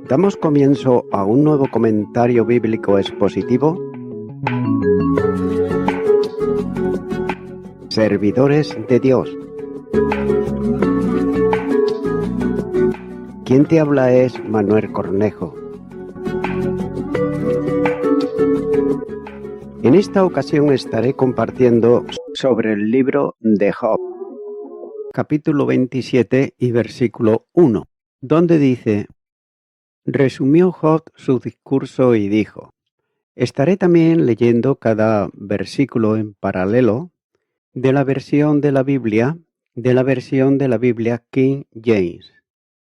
Damos comienzo a un nuevo comentario bíblico expositivo. Servidores de Dios. Quien te habla es Manuel Cornejo. En esta ocasión estaré compartiendo sobre el libro de Job, capítulo 27 y versículo 1, donde dice: resumió Job su discurso y dijo. Estaré también leyendo cada versículo en paralelo de la versión de la Biblia King James,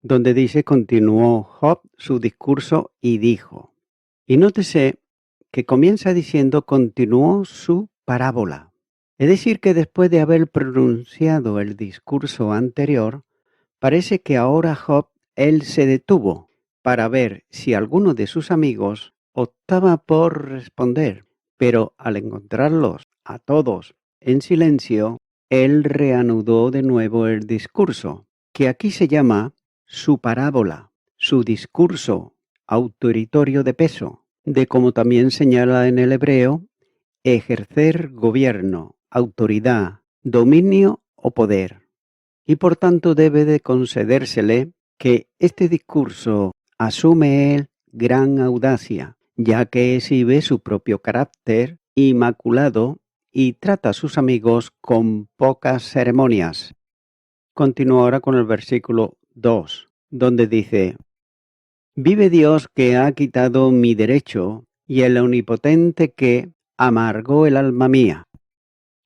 donde dice: continuó Job su discurso y dijo. Y nótese que comienza diciendo continuó su parábola. Es decir, que después de haber pronunciado el discurso anterior, parece que ahora Job, él se detuvo para ver si alguno de sus amigos optaba por responder, pero al encontrarlos a todos en silencio, él reanudó de nuevo el discurso, que aquí se llama su parábola, su discurso autoritario de peso, de como también señala en el hebreo, ejercer gobierno, autoridad, dominio o poder. Y por tanto debe de concedérsele que este discurso asume él gran audacia, ya que exhibe su propio carácter inmaculado y trata a sus amigos con pocas ceremonias. Continúa ahora con el versículo 2, donde dice: vive Dios que ha quitado mi derecho y el omnipotente que amargó el alma mía.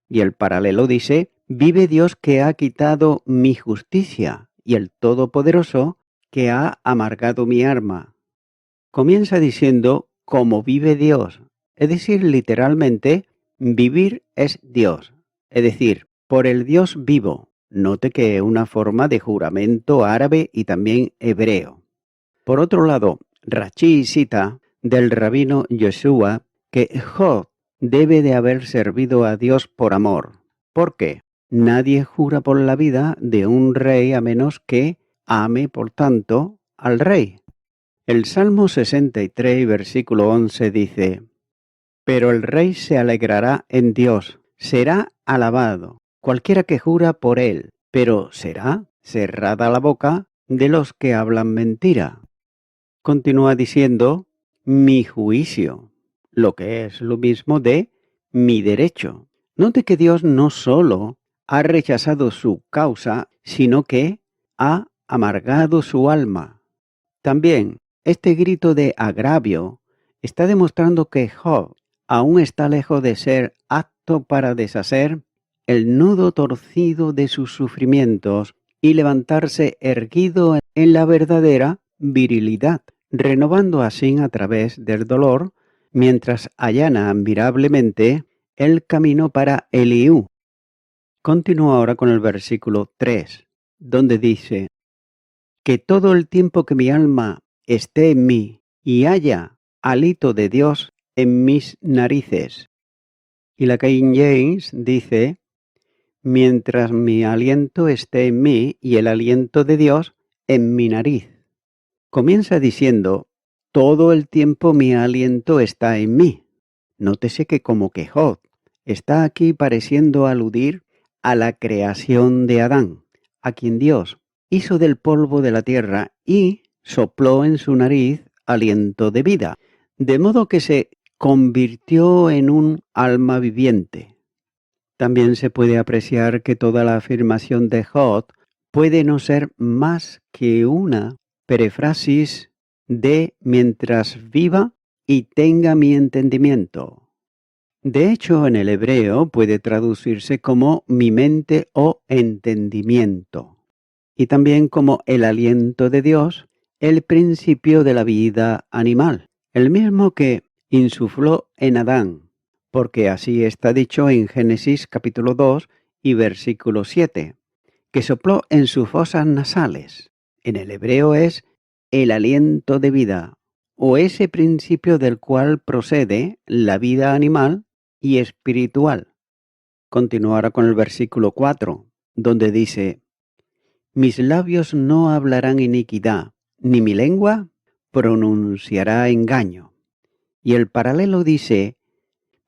Y el paralelo dice: vive Dios que ha quitado mi justicia y el Todopoderoso que ha amargado mi alma. Comienza diciendo como vive Dios, es decir, literalmente, vivir es Dios, es decir, por el Dios vivo. Note que es una forma de juramento árabe y también hebreo. Por otro lado, Rashi cita del rabino Yeshua que Job debe de haber servido a Dios por amor. ¿Por qué? Nadie jura por la vida de un rey a menos que ame, por tanto, al rey. El Salmo 63, versículo 11 dice: pero el rey se alegrará en Dios, será alabado, cualquiera que jura por él, pero será cerrada la boca de los que hablan mentira. Continúa diciendo, mi juicio, lo que es lo mismo de mi derecho. Note que Dios no solo ha rechazado su causa, sino que ha amargado su alma. También, este grito de agravio está demostrando que Job aún está lejos de ser apto para deshacer el nudo torcido de sus sufrimientos y levantarse erguido en la verdadera virilidad, renovando así a través del dolor, mientras allana admirablemente el camino para Eliú. Continúa ahora con el versículo 3, donde dice: que todo el tiempo que mi alma esté en mí y haya hálito de Dios en mis narices. Y la King James dice: mientras mi aliento esté en mí y el aliento de Dios en mi nariz. Comienza diciendo: todo el tiempo mi aliento está en mí. Nótese que como que Job está aquí pareciendo aludir a la creación de Adán, a quien Dios hizo del polvo de la tierra y sopló en su nariz aliento de vida, de modo que se convirtió en un alma viviente. También se puede apreciar que toda la afirmación de Job puede no ser más que una peréfrasis de mientras viva y tenga mi entendimiento. De hecho, en el hebreo puede traducirse como mi mente o entendimiento, y también como el aliento de Dios, el principio de la vida animal, el mismo que insufló en Adán, porque así está dicho en Génesis capítulo 2 y versículo 7, que sopló en sus fosas nasales. En el hebreo es el aliento de vida, o ese principio del cual procede la vida animal y espiritual. Continuará con el versículo 4, donde dice: mis labios no hablarán iniquidad, ni mi lengua pronunciará engaño. Y el paralelo dice,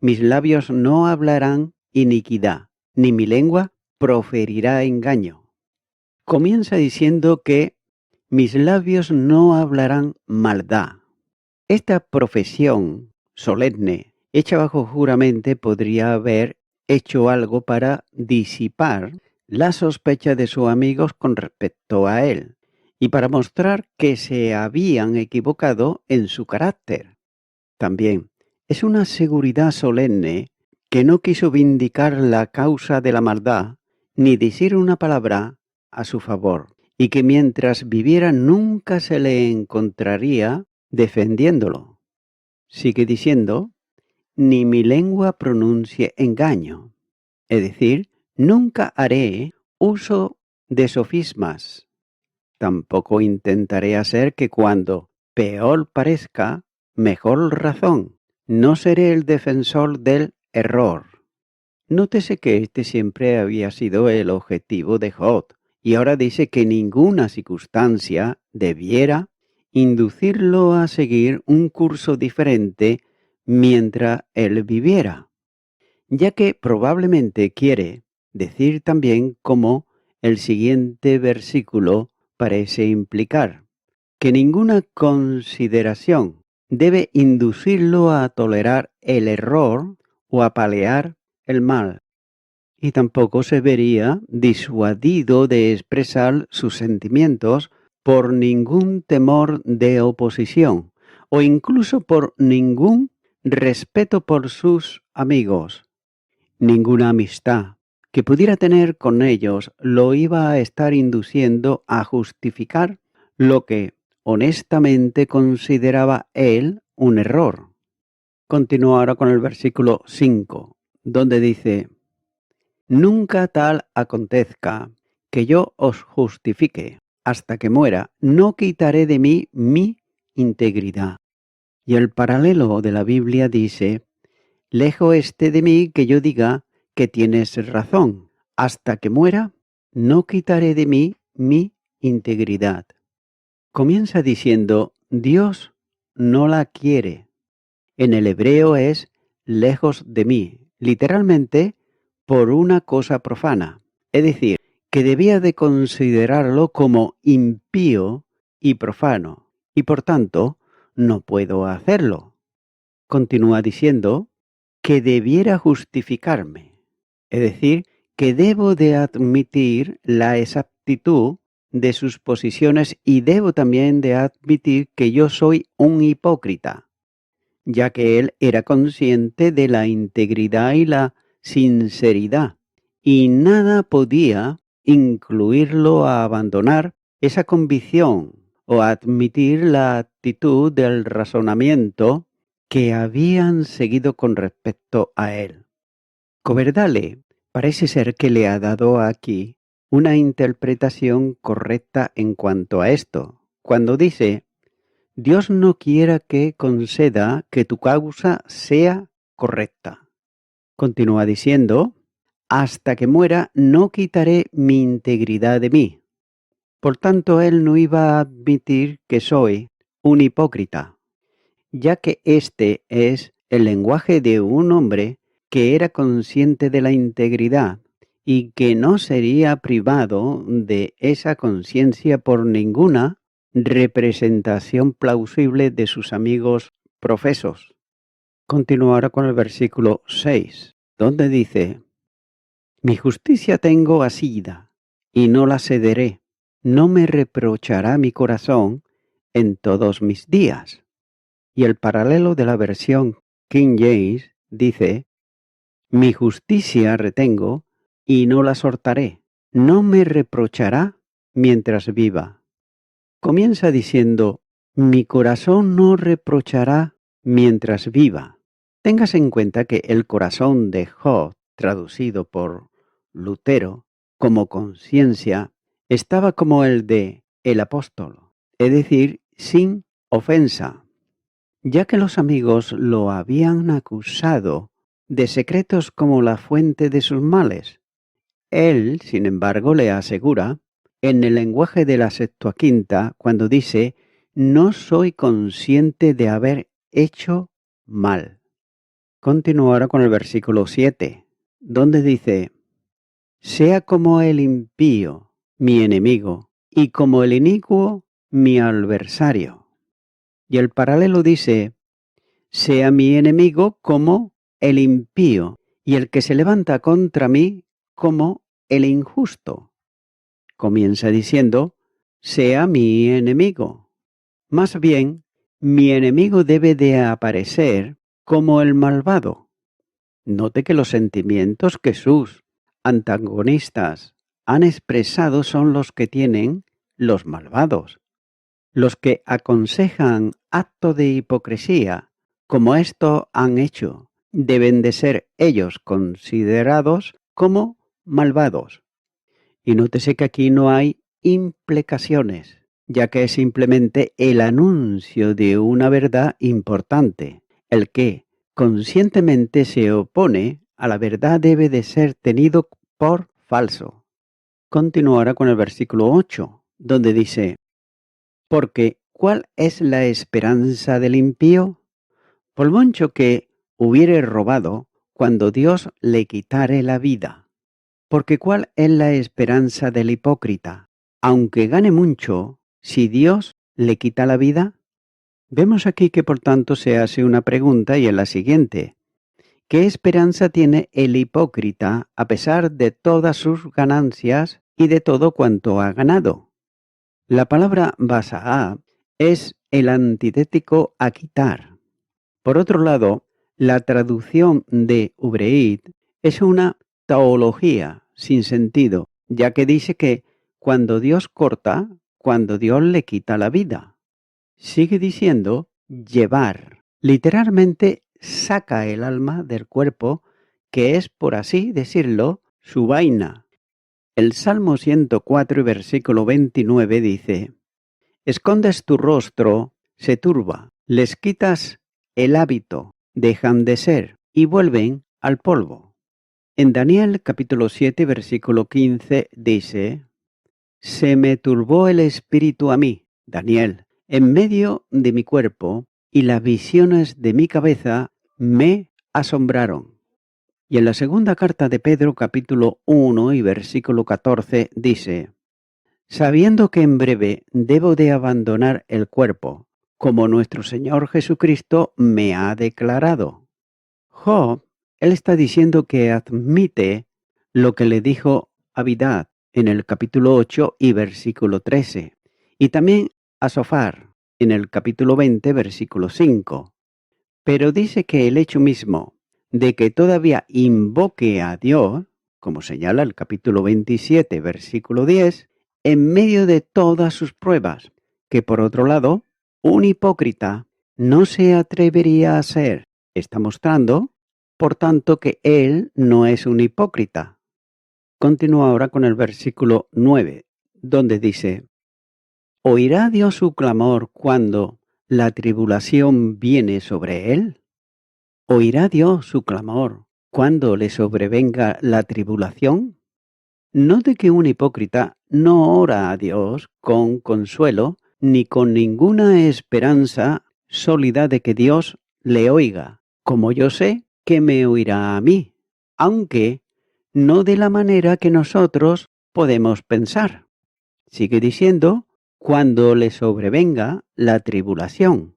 mis labios no hablarán iniquidad, ni mi lengua proferirá engaño. Comienza diciendo que mis labios no hablarán maldad. Esta profesión solemne, hecha bajo juramento, podría haber hecho algo para disipar la sospecha de sus amigos con respecto a él y para mostrar que se habían equivocado en su carácter. También es una seguridad solemne que no quiso vindicar la causa de la maldad ni decir una palabra a su favor, y que mientras viviera nunca se le encontraría defendiéndolo. Sigue diciendo, ni mi lengua pronuncie engaño, es decir, nunca haré uso de sofismas. Tampoco intentaré hacer que cuando peor parezca, mejor razón. No seré el defensor del error. Nótese que este siempre había sido el objetivo de Job, y ahora dice que ninguna circunstancia debiera inducirlo a seguir un curso diferente mientras él viviera, ya que probablemente quiere decir también como el siguiente versículo parece implicar, que ninguna consideración debe inducirlo a tolerar el error o a paliar el mal, y tampoco se vería disuadido de expresar sus sentimientos por ningún temor de oposición o incluso por ningún respeto por sus amigos. Ninguna amistad que pudiera tener con ellos lo iba a estar induciendo a justificar lo que honestamente consideraba él un error. Continúa ahora con el versículo 5, donde dice, nunca tal acontezca que yo os justifique, hasta que muera, no quitaré de mí mi integridad. Y el paralelo de la Biblia dice, lejos esté de mí que yo diga que tienes razón, hasta que muera, no quitaré de mí mi integridad. Comienza diciendo, Dios no la quiere. En el hebreo es lejos de mí, literalmente por una cosa profana, es decir, que debía de considerarlo como impío y profano, y por tanto no puedo hacerlo. Continúa diciendo que debiera justificarme, es decir, que debo de admitir la exactitud de sus posiciones y debo también de admitir que yo soy un hipócrita, ya que él era consciente de la integridad y la sinceridad, y nada podía incluirlo a abandonar esa convicción o a admitir la actitud del razonamiento que habían seguido con respecto a él. Coverdale parece ser que le ha dado aquí una interpretación correcta en cuanto a esto, cuando dice, Dios no quiera que conceda que tu causa sea correcta. Continúa diciendo, hasta que muera no quitaré mi integridad de mí. Por tanto, él no iba a admitir que soy un hipócrita, ya que este es el lenguaje de un hombre que era consciente de la integridad y que no sería privado de esa conciencia por ninguna representación plausible de sus amigos profesos. Continúa ahora con el versículo 6, donde dice, mi justicia tengo asida, y no la cederé, no me reprochará mi corazón en todos mis días. Y el paralelo de la versión King James dice, mi justicia retengo y no la soltaré, no me reprochará mientras viva. Comienza diciendo, mi corazón no reprochará mientras viva. Tengas en cuenta que el corazón de Job, traducido por Lutero como conciencia, estaba como el de el apóstol, es decir, sin ofensa, ya que los amigos lo habían acusado de secretos como la fuente de sus males. Él, sin embargo, le asegura, en el lenguaje de la Septuaginta, cuando dice, no soy consciente de haber hecho mal. Continúo ahora con el versículo 7, donde dice, sea como el impío, mi enemigo, y como el inicuo, mi adversario. Y el paralelo dice, sea mi enemigo como el impío, y el que se levanta contra mí como el injusto. Comienza diciendo, sea mi enemigo. Más bien, mi enemigo debe de aparecer como el malvado. Note que los sentimientos que sus antagonistas han expresado son los que tienen los malvados. Los que aconsejan acto de hipocresía, como esto han hecho, deben de ser ellos considerados como malvados. Y nótese que aquí no hay implicaciones, ya que es simplemente el anuncio de una verdad importante. El que conscientemente se opone a la verdad debe de ser tenido por falso. Continuará con el versículo 8, donde dice, porque ¿cuál es la esperanza del impío? Por mucho que hubiere robado, cuando Dios le quitare la vida. Porque ¿cuál es la esperanza del hipócrita? Aunque gane mucho, si Dios le quita la vida. Vemos aquí que por tanto se hace una pregunta y es la siguiente. ¿Qué esperanza tiene el hipócrita a pesar de todas sus ganancias y de todo cuanto ha ganado? La palabra basaá es el antitético a quitar. Por otro lado, la traducción de Ubreid es una teología sin sentido, ya que dice que cuando Dios corta, cuando Dios le quita la vida. Sigue diciendo llevar. Literalmente saca el alma del cuerpo, que es, por así decirlo, su vaina. El Salmo 104 y versículo 29 dice, escondes tu rostro, se turba, les quitas el hábito, dejan de ser y vuelven al polvo. En Daniel capítulo 7 versículo 15 dice, se me turbó el espíritu a mí, Daniel, en medio de mi cuerpo, y las visiones de mi cabeza me asombraron. Y en la segunda carta de Pedro capítulo 1 y versículo 14 dice, sabiendo que en breve debo de abandonar el cuerpo, como nuestro Señor Jesucristo me ha declarado. Job, él está diciendo que admite lo que le dijo a Bildad en el capítulo 8 y versículo 13, y también a Sofar en el capítulo 20, versículo 5. Pero dice que el hecho mismo de que todavía invoque a Dios, como señala el capítulo 27, versículo 10, en medio de todas sus pruebas, que por otro lado, un hipócrita no se atrevería a hacer, está mostrando, por tanto, que él no es un hipócrita. Continúa ahora con el versículo 9, donde dice, ¿oirá Dios su clamor cuando la tribulación viene sobre él? ¿Oirá Dios su clamor cuando le sobrevenga la tribulación? Note que un hipócrita no ora a Dios con consuelo ni con ninguna esperanza sólida de que Dios le oiga, como yo sé que me oirá a mí, aunque no de la manera que nosotros podemos pensar. Sigue diciendo, cuando le sobrevenga la tribulación.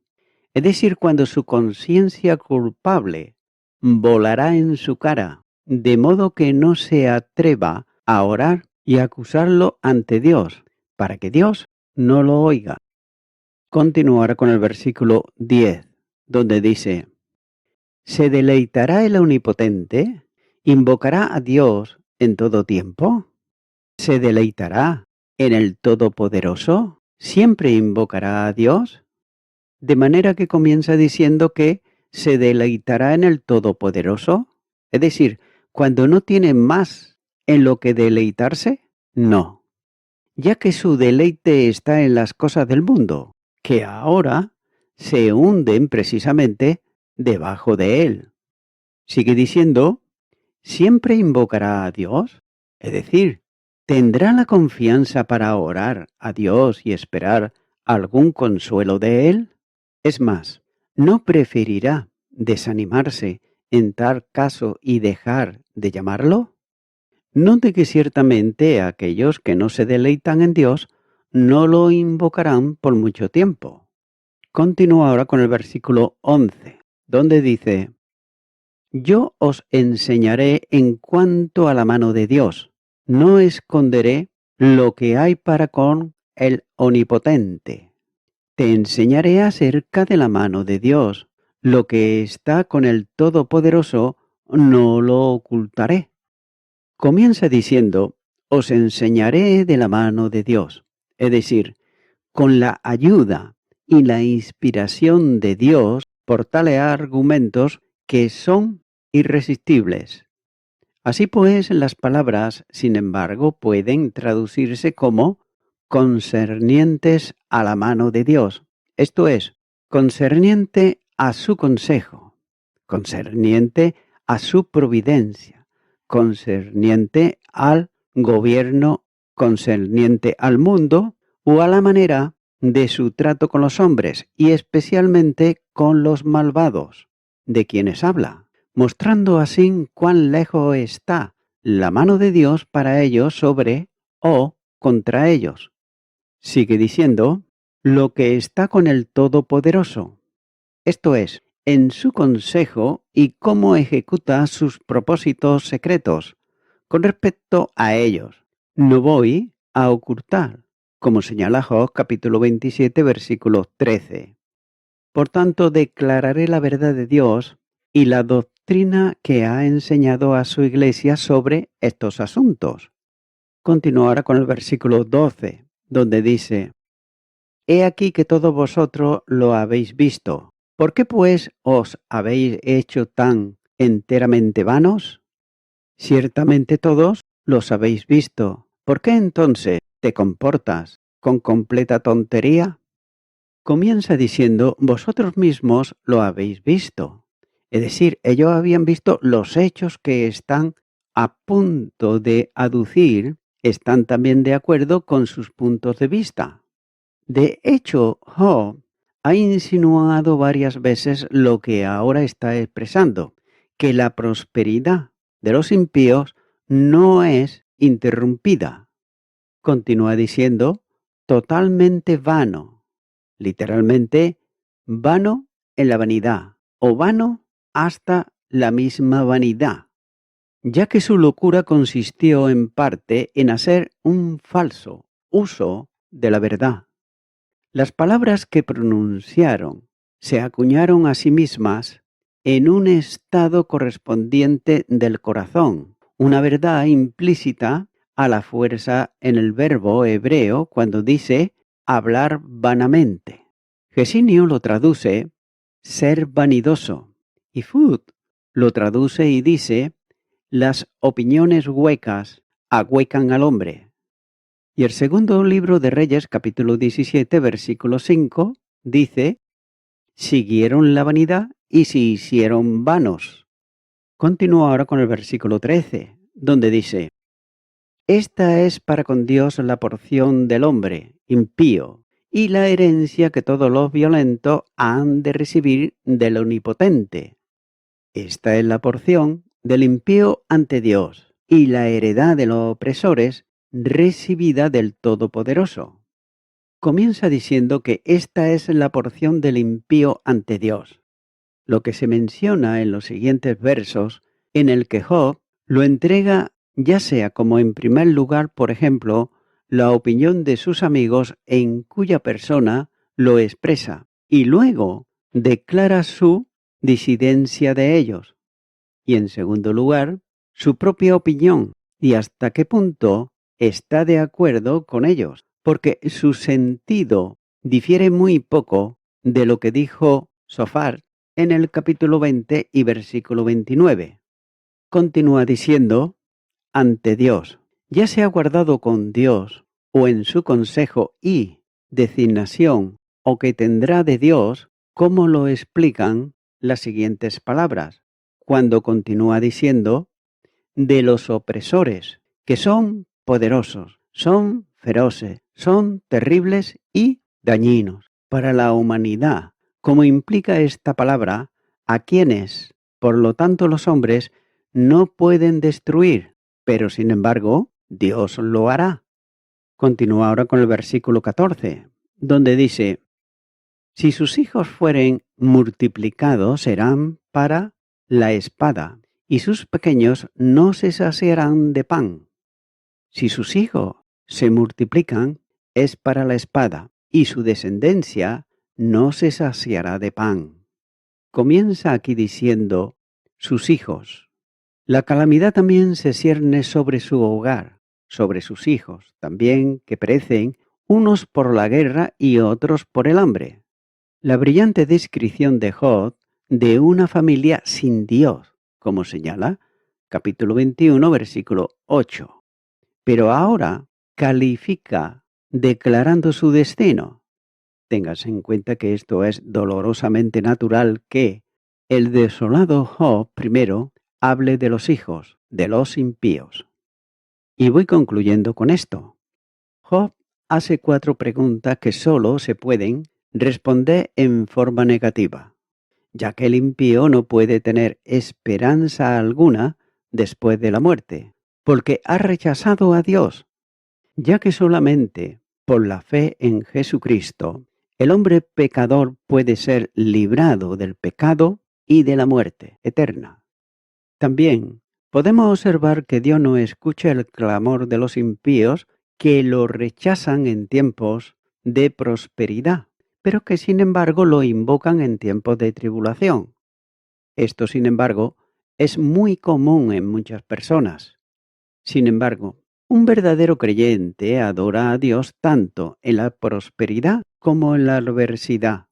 Es decir, cuando su conciencia culpable volará en su cara, de modo que no se atreva a orar y acusarlo ante Dios, para que Dios no lo oiga. Continuará con el versículo 10, donde dice, ¿se deleitará el omnipotente? ¿Invocará a Dios en todo tiempo? ¿Se deleitará en el Todopoderoso? ¿Siempre invocará a Dios? De manera que comienza diciendo que se deleitará en el Todopoderoso. Es decir, cuando no tiene más en lo que deleitarse, no. Ya que su deleite está en las cosas del mundo, que ahora se hunden precisamente debajo de él. Sigue diciendo, ¿siempre invocará a Dios? Es decir, ¿tendrá la confianza para orar a Dios y esperar algún consuelo de él? Es más, ¿no preferirá desanimarse en tal caso y dejar de llamarlo? Note que ciertamente aquellos que no se deleitan en Dios no lo invocarán por mucho tiempo. Continúa ahora con el versículo 11, donde dice: Yo os enseñaré en cuanto a la mano de Dios, no esconderé lo que hay para con el Omnipotente. Te enseñaré acerca de la mano de Dios, lo que está con el Todopoderoso no lo ocultaré. Comienza diciendo: os enseñaré de la mano de Dios, es decir, con la ayuda y la inspiración de Dios por tales argumentos que son irresistibles. Así pues, las palabras, sin embargo, pueden traducirse como concernientes a la mano de Dios, esto es, concerniente a su consejo, concerniente a su providencia, concerniente al gobierno, concerniente al mundo o a la manera de su trato con los hombres y especialmente con los malvados, de quienes habla, mostrando así cuán lejos está la mano de Dios para ellos sobre o contra ellos. Sigue diciendo, lo que está con el Todopoderoso, esto es, en su consejo y cómo ejecuta sus propósitos secretos con respecto a ellos. No voy a ocultar, como señala Job capítulo 27, versículo 13. Por tanto, declararé la verdad de Dios y la doctrina que ha enseñado a su iglesia sobre estos asuntos. Continúo ahora con el versículo 12, donde dice: He aquí que todos vosotros lo habéis visto. ¿Por qué pues os habéis hecho tan enteramente vanos? Ciertamente todos los habéis visto. ¿Por qué entonces te comportas con completa tontería? Comienza diciendo, vosotros mismos lo habéis visto. Es decir, ellos habían visto los hechos que están a punto de aducir, están también de acuerdo con sus puntos de vista. De hecho, Job ha insinuado varias veces lo que ahora está expresando, que la prosperidad de los impíos no es interrumpida. Continúa diciendo, totalmente vano, literalmente vano en la vanidad, o vano hasta la misma vanidad, ya que su locura consistió en parte en hacer un falso uso de la verdad. Las palabras que pronunciaron se acuñaron a sí mismas en un estado correspondiente del corazón, una verdad implícita a la fuerza en el verbo hebreo cuando dice hablar vanamente. Gesinio lo traduce ser vanidoso y Food lo traduce y dice las opiniones huecas ahuecan al hombre. Y el segundo libro de Reyes, capítulo 17, versículo 5, dice, siguieron la vanidad y se hicieron vanos. Continúa ahora con el versículo 13, donde dice, esta es para con Dios la porción del hombre impío y la herencia que todos los violentos han de recibir del Omnipotente. Esta es la porción del impío ante Dios y la heredad de los opresores recibida del Todopoderoso. Comienza diciendo que esta es la porción del impío ante Dios, lo que se menciona en los siguientes versos, en el que Job lo entrega ya sea como en primer lugar, por ejemplo, la opinión de sus amigos en cuya persona lo expresa, y luego declara su disidencia de ellos, y en segundo lugar, su propia opinión y hasta qué punto está de acuerdo con ellos, porque su sentido difiere muy poco de lo que dijo Sofar en el capítulo 20 y versículo 29. Continúa diciendo, ante Dios, ya sea guardado con Dios o en su consejo y designación o que tendrá de Dios, como lo explican las siguientes palabras, cuando continúa diciendo, de los opresores, que son poderosos, son feroces, son terribles y dañinos para la humanidad, como implica esta palabra, a quienes, por lo tanto los hombres, no pueden destruir, pero sin embargo, Dios lo hará. Continúa ahora con el versículo 14, donde dice, si sus hijos fueren multiplicados serán para la espada, y sus pequeños no se saciarán de pan. Si sus hijos se multiplican, es para la espada, y su descendencia no se saciará de pan. Comienza aquí diciendo, sus hijos. La calamidad también se cierne sobre su hogar, sobre sus hijos, también que perecen, unos por la guerra y otros por el hambre. La brillante descripción de Job de una familia sin Dios, como señala capítulo 21, versículo 8. Pero ahora califica declarando su destino. Tengas en cuenta que esto es dolorosamente natural que el desolado Job primero hable de los hijos, de los impíos. Y voy concluyendo con esto. Job hace 4 preguntas que solo se pueden responder en forma negativa, ya que el impío no puede tener esperanza alguna después de la muerte, porque ha rechazado a Dios, ya que solamente por la fe en Jesucristo el hombre pecador puede ser librado del pecado y de la muerte eterna. También podemos observar que Dios no escucha el clamor de los impíos que lo rechazan en tiempos de prosperidad, pero que sin embargo lo invocan en tiempos de tribulación. Esto, sin embargo, es muy común en muchas personas. Sin embargo, un verdadero creyente adora a Dios tanto en la prosperidad como en la adversidad.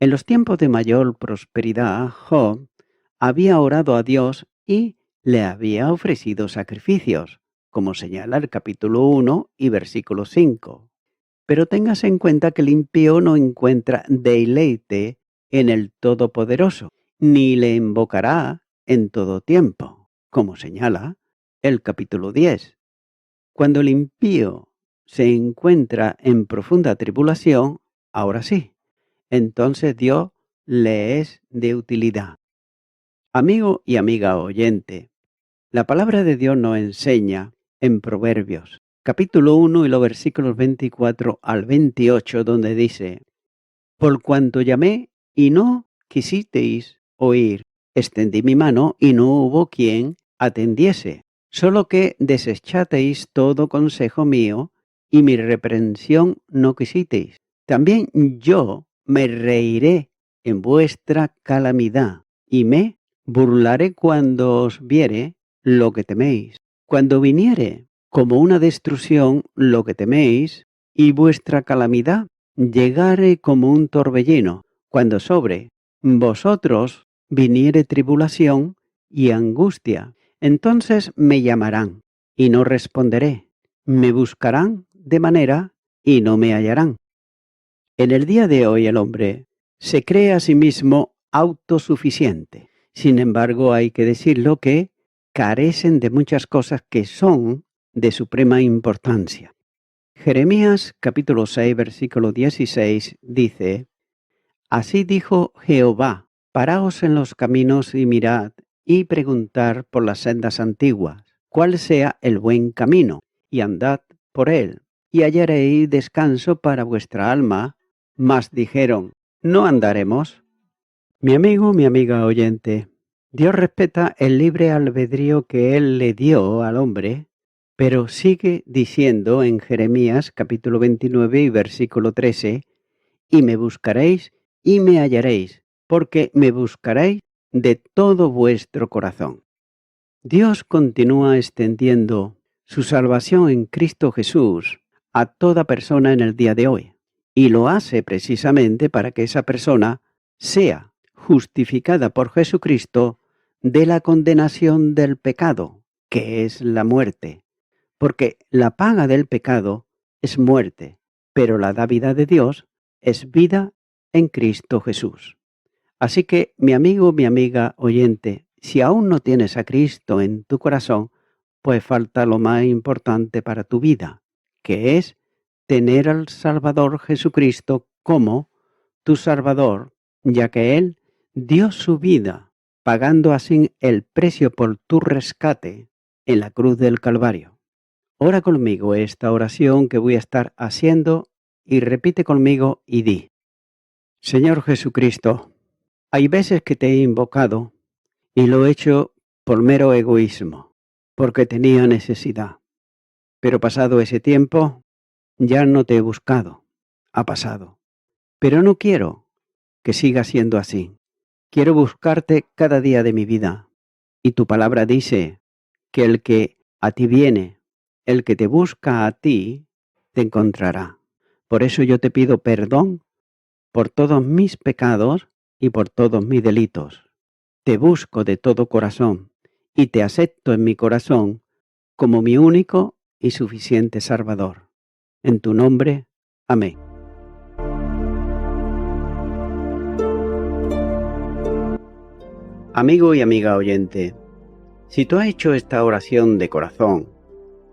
En los tiempos de mayor prosperidad, Job había orado a Dios y le había ofrecido sacrificios, como señala el capítulo 1 y versículo 5. Pero tengas en cuenta que el impío no encuentra deleite en el Todopoderoso, ni le invocará en todo tiempo, como señala el capítulo 10. Cuando el impío se encuentra en profunda tribulación, ahora sí, entonces Dios le es de utilidad. Amigo y amiga oyente, la palabra de Dios nos enseña en Proverbios, capítulo 1 y los versículos 24 al 28, donde dice, por cuanto llamé y no quisisteis oír, extendí mi mano y no hubo quien atendiese, solo que desechasteis todo consejo mío y mi reprensión no quisisteis. También yo me reiré en vuestra calamidad y me burlaré cuando os viere lo que teméis. Cuando viniere como una destrucción lo que teméis y vuestra calamidad llegare como un torbellino, cuando sobre vosotros viniere tribulación y angustia, entonces me llamarán y no responderé, me buscarán de manera y no me hallarán. En el día de hoy el hombre se cree a sí mismo autosuficiente. Sin embargo, hay que decirlo que carecen de muchas cosas que son de suprema importancia. Jeremías capítulo 6 versículo 16 dice, así dijo Jehová, paraos en los caminos y mirad y preguntad por las sendas antiguas, cuál sea el buen camino, y andad por él, y hallaréis descanso para vuestra alma. Mas dijeron, no andaremos. Mi amigo, mi amiga oyente, Dios respeta el libre albedrío que Él le dio al hombre, pero sigue diciendo en Jeremías capítulo 29 y versículo 13, y me buscaréis y me hallaréis, porque me buscaréis de todo vuestro corazón. Dios continúa extendiendo su salvación en Cristo Jesús a toda persona en el día de hoy, y lo hace precisamente para que esa persona sea justificada por Jesucristo de la condenación del pecado, que es la muerte, porque la paga del pecado es muerte, pero la dávida de Dios es vida en Cristo Jesús. Así que, mi amigo, mi amiga oyente, si aún no tienes a Cristo en tu corazón, pues falta lo más importante para tu vida, que es tener al Salvador Jesucristo como tu Salvador, ya que Él dio su vida, pagando así el precio por tu rescate en la cruz del Calvario. Ora conmigo esta oración que voy a estar haciendo y repite conmigo y di: Señor Jesucristo, hay veces que te he invocado y lo he hecho por mero egoísmo, porque tenía necesidad. Pero pasado ese tiempo, ya no te he buscado. Ha pasado. Pero no quiero que siga siendo así. Quiero buscarte cada día de mi vida. Y tu palabra dice que el que a ti viene, el que te busca a ti, te encontrará. Por eso yo te pido perdón por todos mis pecados y por todos mis delitos. Te busco de todo corazón y te acepto en mi corazón como mi único y suficiente Salvador. En tu nombre, amén. Amigo y amiga oyente, si tú has hecho esta oración de corazón,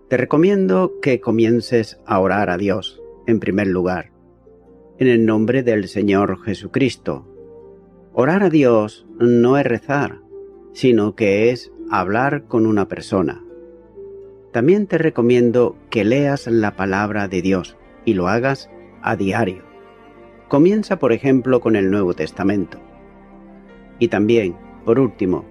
te recomiendo que comiences a orar a Dios, en primer lugar, en el nombre del Señor Jesucristo. Orar a Dios no es rezar, sino que es hablar con una persona. También te recomiendo que leas la palabra de Dios y lo hagas a diario. Comienza, por ejemplo, con el Nuevo Testamento. Y también, por último,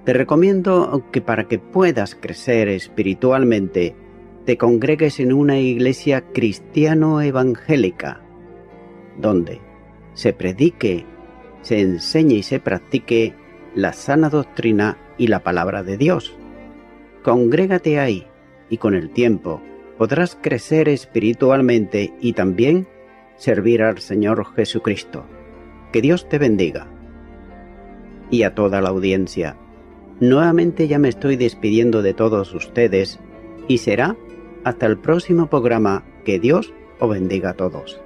te recomiendo que para que puedas crecer espiritualmente, te congregues en una iglesia cristiano-evangélica, donde se predique, se enseñe y se practique la sana doctrina y la palabra de Dios. Congrégate ahí y con el tiempo podrás crecer espiritualmente y también servir al Señor Jesucristo. Que Dios te bendiga. Y a toda la audiencia, nuevamente ya me estoy despidiendo de todos ustedes y será hasta el próximo programa. Que Dios os bendiga a todos.